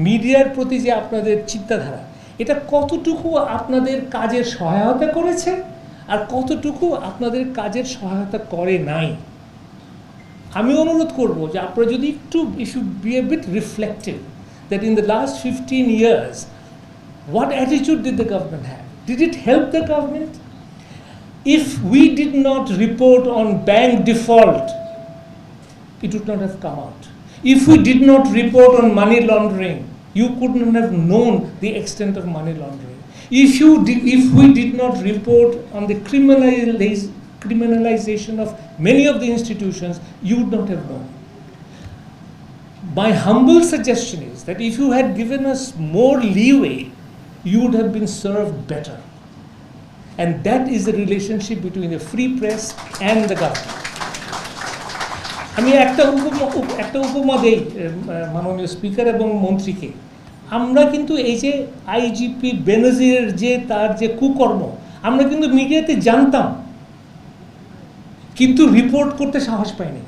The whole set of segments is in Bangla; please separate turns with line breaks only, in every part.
মিডিয়ার প্রতি যে আপনাদের চিন্তাধারা, এটা কতটুকু আপনাদের কাজের সহায়তা করেছে আর কতটুকু আপনাদের কাজের সহায়তা করে নাই। আমি অনুরোধ করব যে আপনারা যদি একটু if you be a bit reflective that in the last 15 years what attitude did the government have? Did it help the government? If we did not report on bank default, it would not have come out. If we did not report on money laundering, you could not have known the extent of money laundering. If we did not report on the criminalization of many of the institutions, you would not have known. My humble suggestion is that if you had given us more leeway, you would have been served better. And that is the relationship between the free press and the government. আমি একটা উপমা দেই মাননীয় স্পিকার এবং মন্ত্রীকে। আমরা কিন্তু এই যে আইজিপি বেনজিরের যে তার যে কুকর্ম, আমরা কিন্তু মিডিয়াতে জানতাম, কিন্তু রিপোর্ট করতে সাহস পাইনি।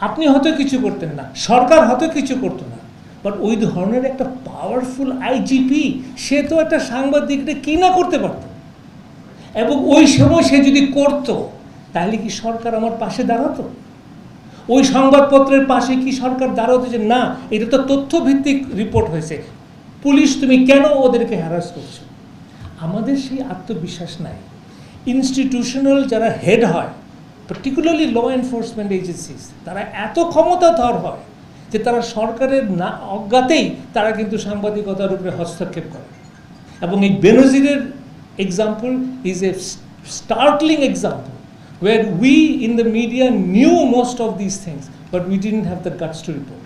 আপনি হয়তো কিছু করতেন না, সরকার হয়তো কিছু করতো না, বাট ওই ধরনের একটা পাওয়ারফুল আইজিপি সে তো একটা সাংবাদিকরা কি না করতে পারত, এবং ওই সময় সে যদি করতো তাহলে কি সরকার আমার পাশে দাঁড়াতো? ওই সংবাদপত্রের পাশে কি সরকার দাঁড়াতো যে না এটা তো তথ্যভিত্তিক রিপোর্ট হয়েছে, পুলিশ তুমি কেন ওদেরকে হ্যারাস করছো? আমাদের সেই আত্মবিশ্বাস নাই। ইনস্টিটিউশনাল যারা হেড হয়, পার্টিকুলারলি ল এনফোর্সমেন্ট এজেন্সিস, তারা এত ক্ষমতাধর হয় যে তারা সরকারের না অজ্ঞাতেই তারা কিন্তু সাংবাদিকতার উপরে হস্তক্ষেপ করে। এবং এই বেনজিরের example is a startling example where we in the media knew most of these things, but we didn't have the guts to report.